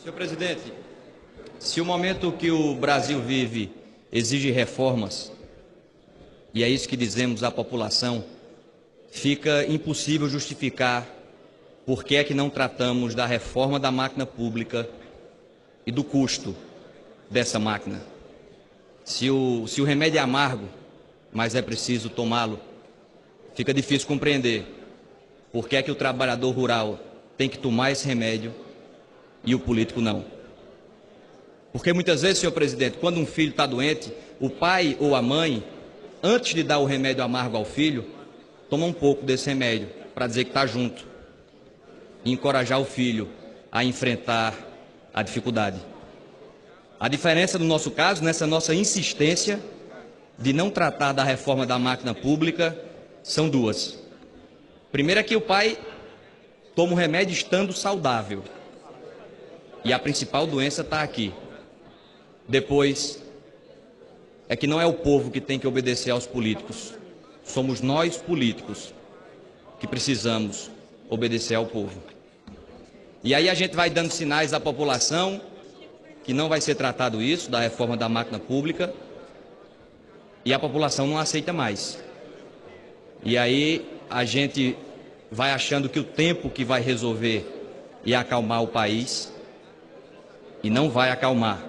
Senhor presidente, se o momento que o Brasil vive exige reformas, e é isso que dizemos à população, fica impossível justificar por que é que não tratamos da reforma da máquina pública e do custo dessa máquina. Se o remédio é amargo, mas é preciso tomá-lo, fica difícil compreender por que é que o trabalhador rural tem que tomar esse remédio e o político não. Porque muitas vezes, senhor presidente, quando um filho está doente, o pai ou a mãe, antes de dar o remédio amargo ao filho, toma um pouco desse remédio para dizer que está junto e encorajar o filho a enfrentar a dificuldade. A diferença no nosso caso, nessa nossa insistência de não tratar da reforma da máquina pública, são duas. Primeiro é que o pai toma o remédio estando saudável. E a principal doença está aqui. Depois, é que não é o povo que tem que obedecer aos políticos. Somos nós, políticos, que precisamos obedecer ao povo. E aí a gente vai dando sinais à população que não vai ser tratado isso, da reforma da máquina pública, e a população não aceita mais. E aí a gente vai achando que o tempo que vai resolver e acalmar o país, e não vai acalmar.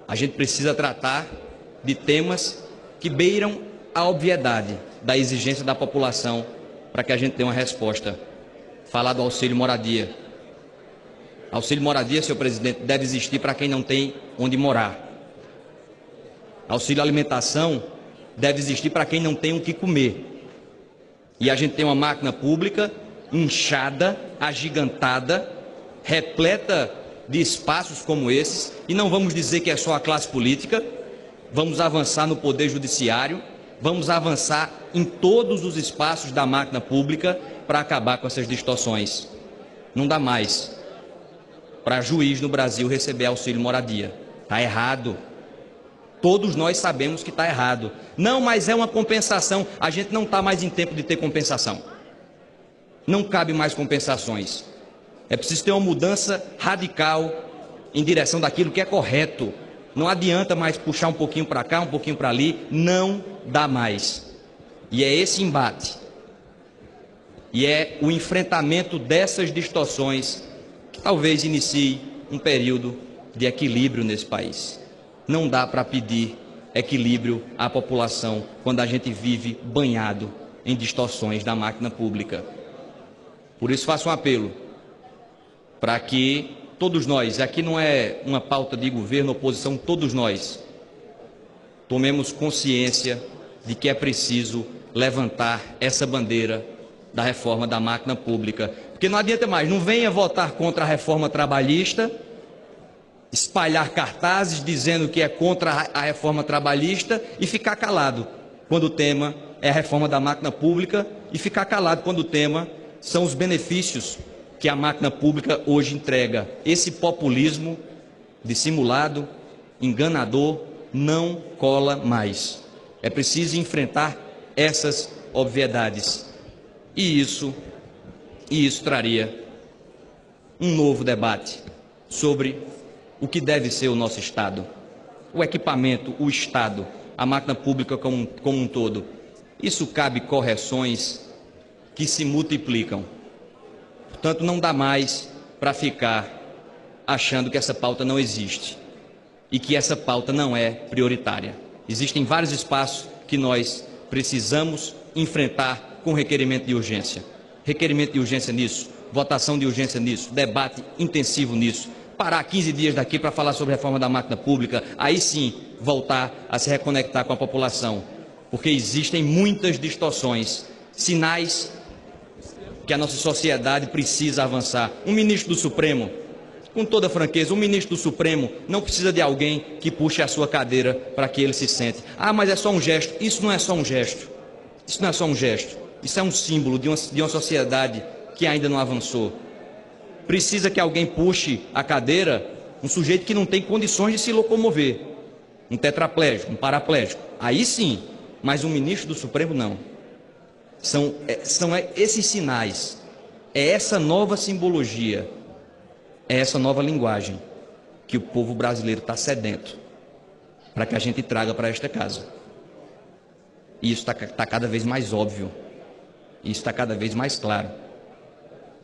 A gente precisa tratar de temas que beiram a obviedade da exigência da população para que a gente dê uma resposta. Falar do auxílio moradia. Auxílio moradia, senhor presidente, deve existir para quem não tem onde morar. Auxílio alimentação deve existir para quem não tem o que comer. E a gente tem uma máquina pública inchada, agigantada, repleta de espaços como esses, e não vamos dizer que é só a classe política, vamos avançar no poder judiciário, vamos avançar em todos os espaços da máquina pública para acabar com essas distorções. Não dá mais para juiz no Brasil receber auxílio moradia. Está errado. Todos nós sabemos que está errado. Não, mas é uma compensação. A gente não está mais em tempo de ter compensação. Não cabe mais compensações. É preciso ter uma mudança radical em direção daquilo que é correto. Não adianta mais puxar um pouquinho para cá, um pouquinho para ali. Não dá mais. E é esse embate. E é o enfrentamento dessas distorções que talvez inicie um período de equilíbrio nesse país. Não dá para pedir equilíbrio à população quando a gente vive banhado em distorções da máquina pública. Por isso faço um apelo para que todos nós, aqui não é uma pauta de governo, oposição, todos nós tomemos consciência de que é preciso levantar essa bandeira da reforma da máquina pública. Porque não adianta mais, não venha votar contra a reforma trabalhista, espalhar cartazes dizendo que é contra a reforma trabalhista e ficar calado quando o tema é a reforma da máquina pública e ficar calado quando o tema são os benefícios que a máquina pública hoje entrega. Esse populismo dissimulado, enganador, não cola mais. É preciso enfrentar essas obviedades. E isso traria um novo debate sobre o que deve ser o nosso Estado. O equipamento, o Estado, a máquina pública como um todo. Isso cabe correções que se multiplicam. Portanto, não dá mais para ficar achando que essa pauta não existe e que essa pauta não é prioritária. Existem vários espaços que nós precisamos enfrentar com requerimento de urgência. Requerimento de urgência nisso, votação de urgência nisso, debate intensivo nisso. Parar 15 dias daqui para falar sobre a reforma da máquina pública, aí sim voltar a se reconectar com a população. Porque existem muitas distorções, sinais que a nossa sociedade precisa avançar. Um ministro do Supremo, com toda franqueza, um ministro do Supremo não precisa de alguém que puxe a sua cadeira para que ele se sente. Ah, mas é só um gesto. Isso não é só um gesto. Isso não é só um gesto. Isso é um símbolo de uma sociedade que ainda não avançou. Precisa que alguém puxe a cadeira, um sujeito que não tem condições de se locomover. Um tetraplégico, um paraplégico. Aí sim, mas um ministro do Supremo não. São esses sinais, é essa nova simbologia É essa nova linguagem que o povo brasileiro está sedento para que a gente traga para esta casa. E isso está cada vez mais óbvio. Isso está cada vez mais claro.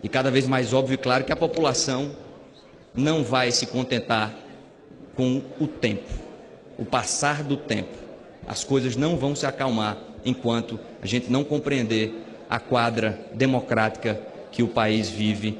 E cada vez mais óbvio e claro que a população não vai se contentar com o tempo, o passar do tempo. As coisas não vão se acalmar enquanto a gente não compreender a quadra democrática que o país vive